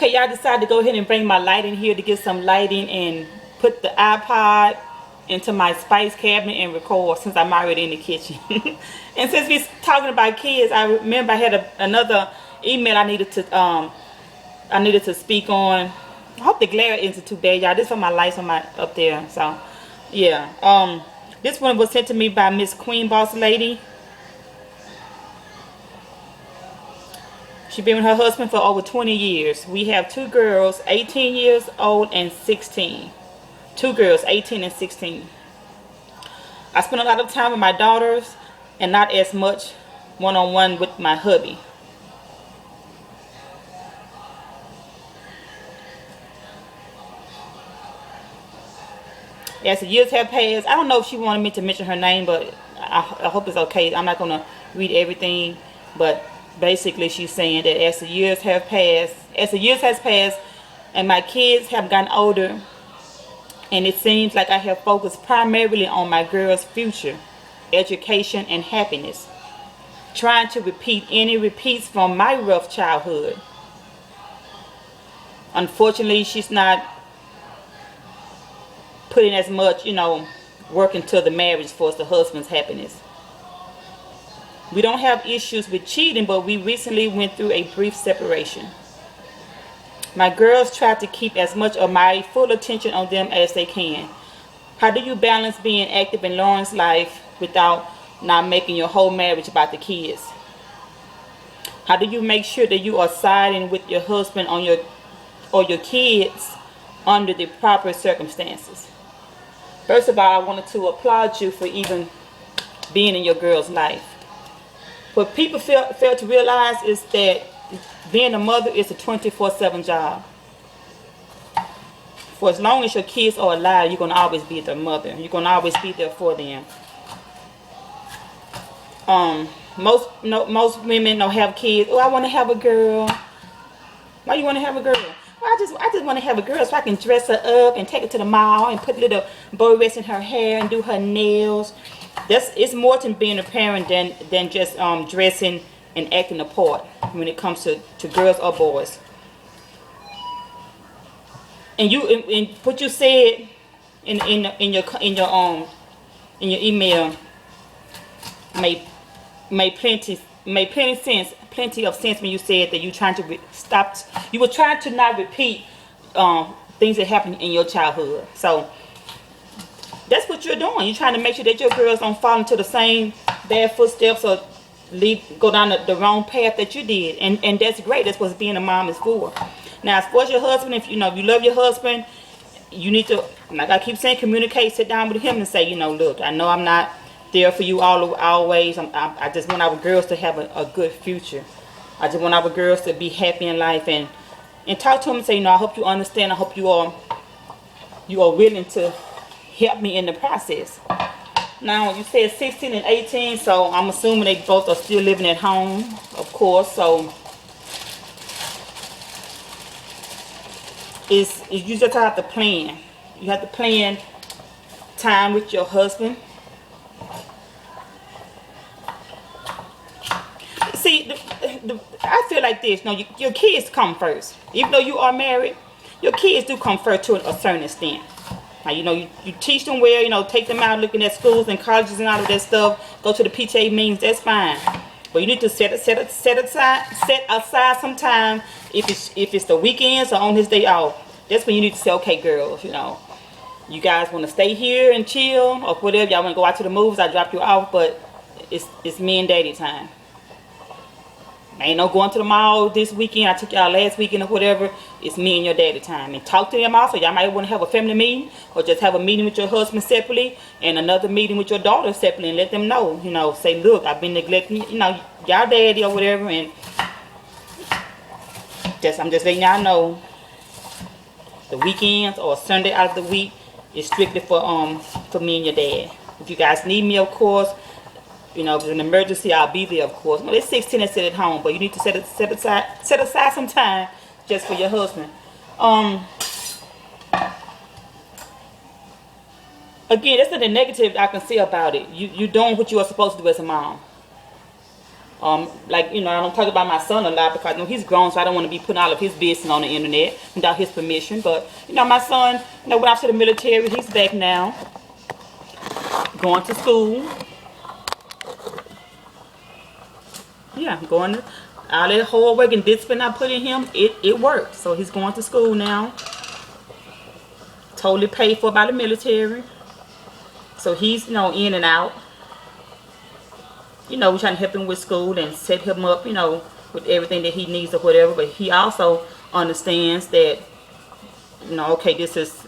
Okay, y'all decided to go ahead and bring my light in here to get some lighting and put the iPod into my spice cabinet and record since I'm already in the kitchen. And since we're talking about kids, I remember I had another email I needed to speak on. I hope the glare isn't too bad, y'all. This is for my lights on my up there. So yeah. This one was sent to me by Mrsqueenbosslady. She's been with her husband for over 20 years. We have two girls, 18 years old and 16. Two girls, 18 and 16. I spend a lot of time with my daughters and not as much one-on-one with my hubby. As the years have passed, I don't know if she wanted me to mention her name, but I hope it's okay. I'm not going to read everything, but basically she's saying that as the years has passed and my kids have gotten older, and it seems like I have focused primarily on my girls' future, education, and happiness, trying to repeat any repeats from my rough childhood. Unfortunately, she's not putting as much, work into the marriage for the husband's happiness. We don't have issues with cheating, but we recently went through a brief separation. My girls try to keep as much of my full attention on them as they can. How do you balance being active in Lauren's life without not making your whole marriage about the kids? How do you make sure that you are siding with your husband on your kids under the proper circumstances? First of all, I wanted to applaud you for even being in your girl's life. What people fail to realize is that being a mother is a 24/7 job. For as long as your kids are alive, you're going to always be their mother. You're going to always be there for them. Most women don't have kids. Oh, I want to have a girl. Why you want to have a girl? Well, I just want to have a girl so I can dress her up and take her to the mall and put little bow rest in her hair and do her nails. It's more to being a parent than just dressing and acting a part when it comes to girls or boys. And what you said in your email made plenty of sense when you said that you were trying to not repeat things that happened in your childhood. So that's what you're doing. You're trying to make sure that your girls don't fall into the same bad footsteps or go down the wrong path that you did. And that's great. That's what being a mom is for. Now, as far as your husband, if you love your husband, you need to, like I keep saying, communicate, sit down with him and say, look, I know I'm not there for you always. I just want our girls to have a good future. I just want our girls to be happy in life, and talk to him and say, I hope you understand. I hope you are willing to help me in the process. Now, you said 16 and 18, so I'm assuming they both are still living at home, of course. So you just have to plan. You have to plan time with your husband. See, I feel like this. Your kids come first. Even though you are married, your kids do come first to a certain extent. Now, you teach them well, take them out looking at schools and colleges and all of that stuff. Go to the PTA meetings, that's fine. But you need to set aside some time if it's the weekends or on his day off. That's when you need to say, okay, girls, you guys want to stay here and chill or whatever. Y'all want to go out to the movies, I drop you off, but it's me and daddy time. Ain't no going to the mall this weekend. I took y'all last weekend or whatever. It's me and your daddy time. And talk to them also. Y'all might want to have a family meeting or just have a meeting with your husband separately and another meeting with your daughter separately and let them know. Say, look, I've been neglecting, y'all daddy or whatever, and I'm just letting y'all know the weekends or Sunday out of the week is strictly for me and your dad. If you guys need me, of course, if it's an emergency, I'll be there, of course. Well, it's 16 and sit at home, but you need to set aside some time just for your husband. Again, there's nothing negative I can say about it. You doing what you are supposed to do as a mom. Like, you know, I don't talk about my son a lot because, you know, he's grown, so I don't want to be putting all of his business on the internet without his permission. But, you know, my son, you know, went off to the military. He's back now, going to school. Yeah, going to, all that hard work and discipline I put in him, it worked. So he's going to school now. Totally paid for by the military. So he's, you know, in and out. You know, we're trying to help him with school and set him up, you know, with everything that he needs or whatever. But he also understands that, you know, okay, this is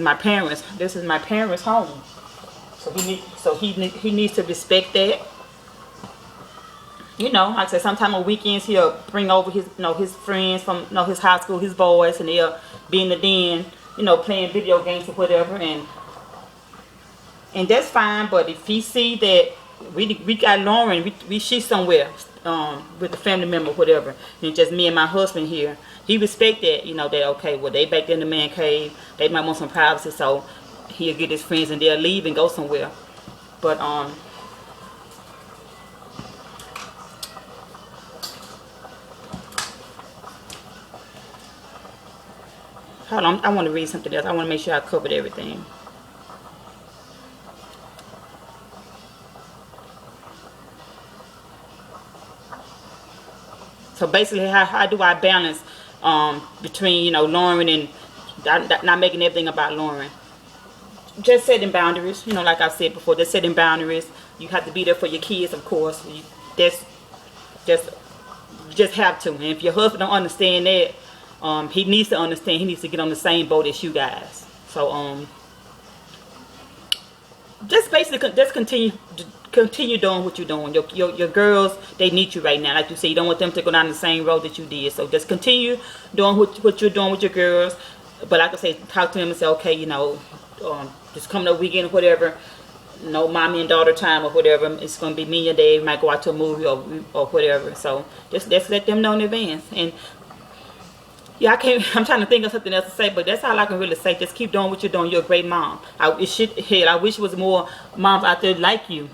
my parents' home. So he needs to respect that. You know, like I said, sometime on weekends he'll bring over his, you know, his friends from, you know, his high school, his boys, and they'll be in the den, you know, playing video games or whatever, and that's fine. But if he see that we got Lauren, she's somewhere with a family member or whatever, and just me and my husband here, he respect that, you know, that okay, well, they back there in the man cave, they might want some privacy, so he'll get his friends and they'll leave and go somewhere. But hold on, I want to read something else. I want to make sure I covered everything. So basically, how do I balance between, you know, Lauren and not making everything about Lauren? Just setting boundaries. You know, like I said before, just setting boundaries. You have to be there for your kids, of course. You just have to. And if your husband don't understand that, he needs to understand. He needs to get on the same boat as you guys. So just basically just continue doing what you're doing. Your girls, they need you right now. Like you say, you don't want them to go down the same road that you did. So just continue doing what you're doing with your girls. But like I say, talk to them and say, okay, you know, just coming up weekend or whatever, you know, mommy and daughter time or whatever. It's gonna be me and your dad. We might go out to a movie or whatever. So just let them know in advance. And yeah, I'm trying to think of something else to say, but that's all I can really say. Just keep doing what you're doing. You're a great mom. I wish it was more moms out there like you.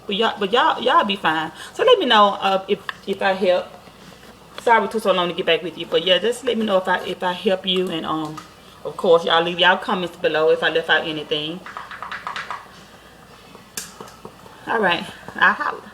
But y'all be fine. So let me know if I help. Sorry it took so long to get back with you, but yeah, just let me know if I help you. And of course, y'all leave y'all comments below if I left out anything. All right, I holla.